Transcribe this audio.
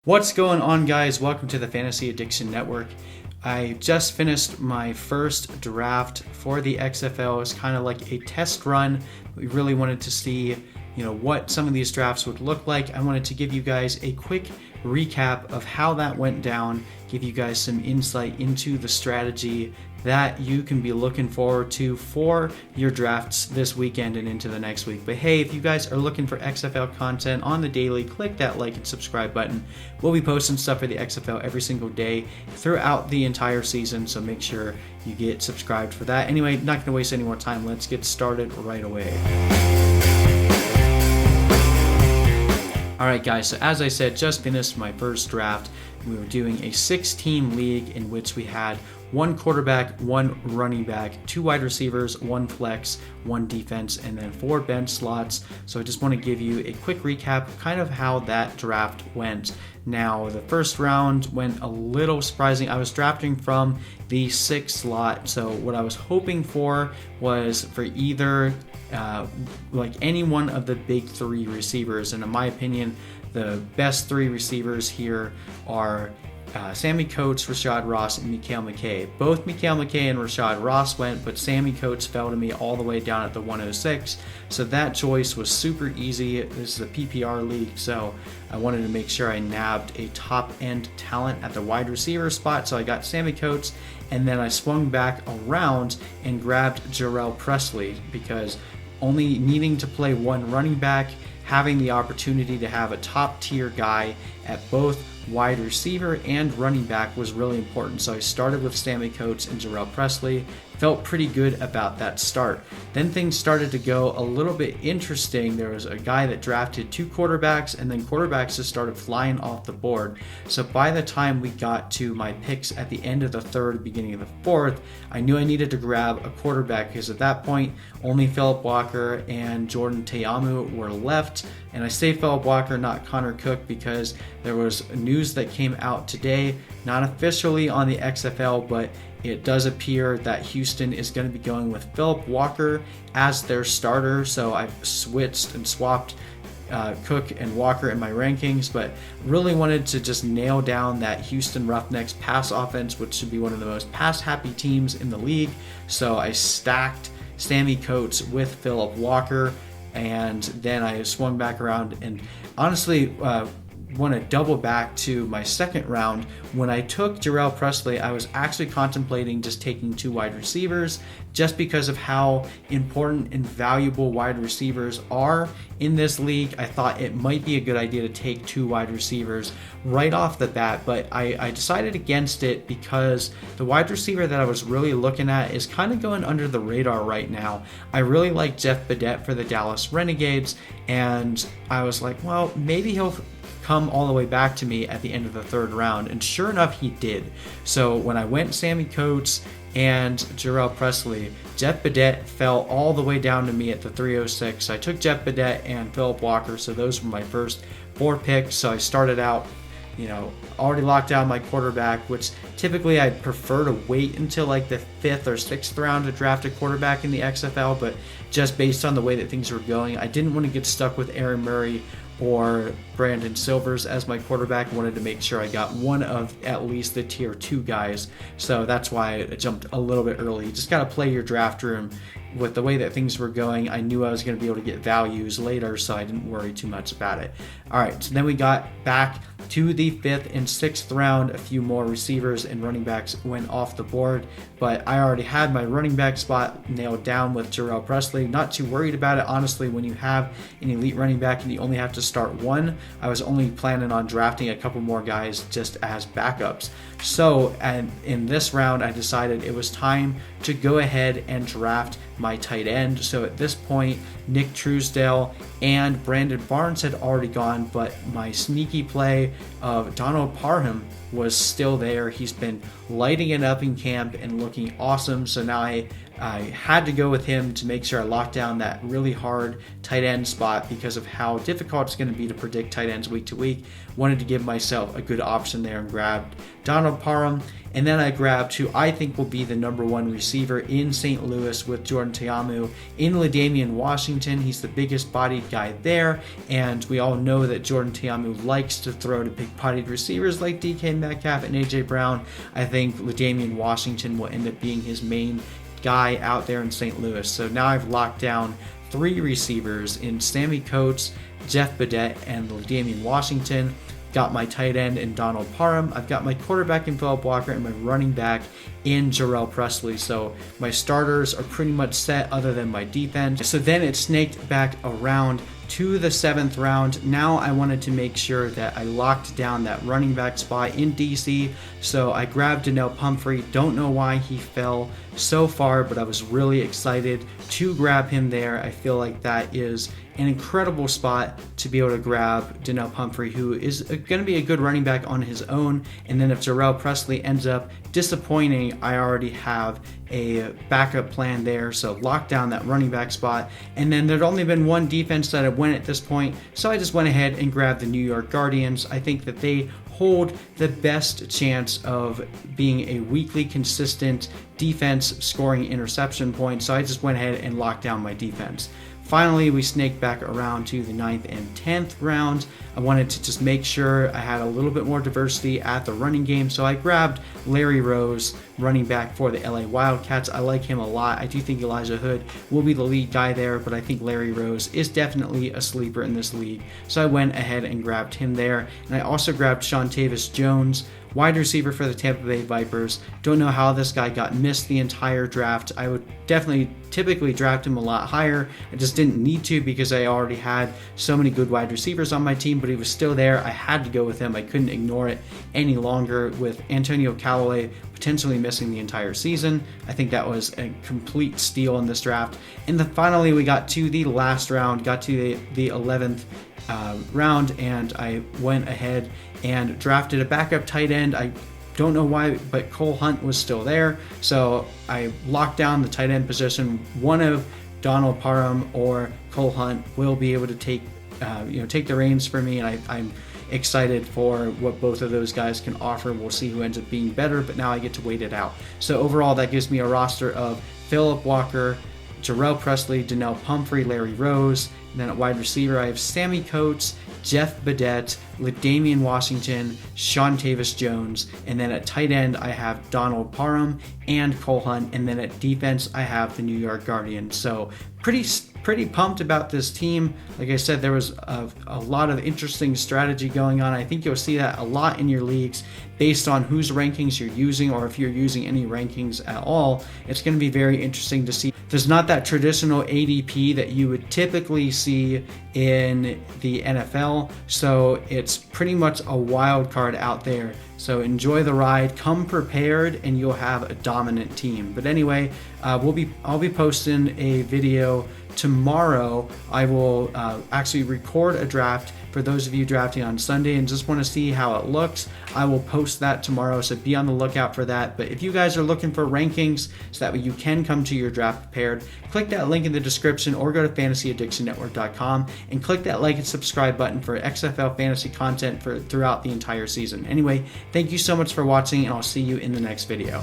What's going on, guys? Welcome to the Fantasy Addiction Network. I just finished my first draft for the XFL. It's kind of like a test run. We really wanted to see, what some of these drafts would look like. I wanted to give you guys a quick recap of how that went down, give you guys some insight into the strategy that you can be looking forward to for your drafts this weekend and into the next week. But hey, if you guys are looking for XFL content on the daily, click that like and subscribe button. We'll be posting stuff for the XFL every single day throughout the entire season, so make sure you get subscribed for that. Anyway, not going to waste any more time. Let's get started right away. Alright guys, so as I said, just finished my first draft. We were doing a 6-team league in which we had one quarterback, one running back, 2 wide receivers, 1 flex, 1 defense, and then 4 bench slots. So I just want to give you a quick recap of kind of how that draft went. Now, the first round went a little surprising. I was drafting from the 6th slot, so what I was hoping for was for either any one of the big 3 receivers, and in my opinion, the best 3 receivers here are Sammy Coates, Rashad Ross, and Mikael McKay. Both Mikael McKay and Rashad Ross went, but Sammy Coates fell to me all the way down at the 106. So that choice was super easy. This is a PPR league, so I wanted to make sure I nabbed a top-end talent at the wide receiver spot. So I got Sammy Coates, and then I swung back around and grabbed Jarrell Presley because only needing to play one running back, having the opportunity to have a top-tier guy at both wide receiver and running back was really important. So I started with Sammy Coates and Jarrell Presley. Felt pretty good about that start. Then things started to go a little bit interesting. There was a guy that drafted 2 quarterbacks, and then quarterbacks just started flying off the board. So by the time we got to my picks at the end of the 3rd, beginning of the 4th, I knew I needed to grab a quarterback because at that point, only Philip Walker and Jordan Ta'amu were left. And I say Philip Walker, not Connor Cook, because there was news that came out today, not officially on the XFL, but it does appear that Houston is going to be going with Philip Walker as their starter. So I've switched and swapped Cook and Walker in my rankings, but really wanted to just nail down that Houston Roughnecks pass offense, which should be one of the most pass-happy teams in the league. So I stacked Sammy Coates with Philip Walker, and then I swung back around and honestly want to double back to my 2nd round. When I took Jarrell Presley, I was actually contemplating just taking 2 wide receivers just because of how important and valuable wide receivers are in this league. I thought it might be a good idea to take 2 wide receivers right off the bat, but I decided against it because the wide receiver that I was really looking at is kind of going under the radar right now. I really like Jeff Badette for the Dallas Renegades, and I was like, well, maybe he'll come all the way back to me at the end of the 3rd round, and sure enough, he did. So when I went Sammy Coates and Jarrell Presley, Jeff Badette fell all the way down to me at the 306. I took Jeff Badette and Philip Walker, so those were my first 4 picks. So I started out, already locked down my quarterback, which typically I'd prefer to wait until like the 5th or 6th round to draft a quarterback in the XFL, but just based on the way that things were going, I didn't want to get stuck with Aaron Murray or Brandon Silvers as my quarterback. I wanted to make sure I got one of at least the tier 2 guys. So that's why I jumped a little bit early. You just got to play your draft room. With the way that things were going, I knew I was going to be able to get values later, so I didn't worry too much about it. All right, so then we got back to the 5th and 6th round. A few more receivers and running backs went off the board, but I already had my running back spot nailed down with Jarrell Presley. Not too worried about it, honestly. When you have an elite running back and you only have to start one, I was only planning on drafting a couple more guys just as backups. So, and in this round, I decided it was time to go ahead and draft my tight end. So at this point, Nick Truesdale and Brandon Barnes had already gone, but my sneaky play of Donald Parham was still there. He's been lighting it up in camp and looking awesome. So now I I had to go with him to make sure I locked down that really hard tight end spot because of how difficult it's going to be to predict tight ends week to week. Wanted to give myself a good option there and grabbed Donald Parham. And then I grabbed who I think will be the number one receiver in St. Louis with Jordan Ta'amu in LaDainian Washington. He's the biggest bodied guy there, and we all know that Jordan Ta'amu likes to throw to big bodied receivers like DK Metcalf and AJ Brown. I think LaDainian Washington will end up being his main guy out there in St. Louis. So now I've locked down 3 receivers in Sammy Coates, Jeff Badet, and LaDainian Washington. Got my tight end in Donald Parham. I've got my quarterback in Philip Walker and my running back in Jarrell Presley. So my starters are pretty much set other than my defense. So then it snaked back around to the 7th round. Now I wanted to make sure that I locked down that running back spot in DC. So I grabbed Donnell Pumphrey. Don't know why he fell so far, but I was really excited to grab him there. I feel like that is an incredible spot to be able to grab Donnell Pumphrey, who is going to be a good running back on his own. And then if Jarrell Presley ends up disappointing, I already have a backup plan there. So lock down that running back spot. And then there'd only been one defense that had went at this point, so I just went ahead and grabbed the New York Guardians. I think that they hold the best chance of being a weekly consistent defense scoring interception point, so I just went ahead and locked down my defense. Finally, we snaked back around to the 9th and 10th rounds. I wanted to just make sure I had a little bit more diversity at the running game, so I grabbed Larry Rose, running back for the LA Wildcats. I like him a lot. I do think Elijah Hood will be the lead guy there, but I think Larry Rose is definitely a sleeper in this league, so I went ahead and grabbed him there. And I also grabbed Shontavis Jones, wide receiver for the Tampa Bay Vipers. Don't know how this guy got missed the entire draft. I would typically draft him a lot higher. I just didn't need to because I already had so many good wide receivers on my team, but he was still there. I had to go with him. I couldn't ignore it any longer with Antonio Callaway potentially missing the entire season. I think that was a complete steal in this draft. And then finally we got to the last round, got to the 11th round, and I went ahead and drafted a backup tight end. I don't know why, but Cole Hunt was still there, so I locked down the tight end position. One of Donald Parham or Cole Hunt will be able to take the reins for me, and I'm excited for what both of those guys can offer. We'll see who ends up being better, but now I get to wait it out. So overall, that gives me a roster of Philip Walker, Jarrell Presley, Donnell Pumphrey, Larry Rose. And then at wide receiver, I have Sammy Coates, Jeff Badet, LaDainian Washington, Shontavis Jones. And then at tight end, I have Donald Parham and Cole Hunt. And then at defense, I have the New York Guardians. So pretty pumped about this team. Like I said, there was a lot of interesting strategy going on. I think you'll see that a lot in your leagues based on whose rankings you're using, or if you're using any rankings at all. It's going to be very interesting to see. There's not that traditional ADP that you would typically see in the NFL, so it's pretty much a wild card out there. So enjoy the ride, come prepared, and you'll have a dominant team. But anyway, I'll be posting a video tomorrow. I will actually record a draft for those of you drafting on Sunday and just want to see how it looks. I will post that tomorrow, so be on the lookout for that. But if you guys are looking for rankings so that way you can come to your draft prepared, click that link in the description or go to FantasyAddictionNetwork.com and click that like and subscribe button for XFL fantasy content throughout the entire season. Anyway, thank you so much for watching, and I'll see you in the next video.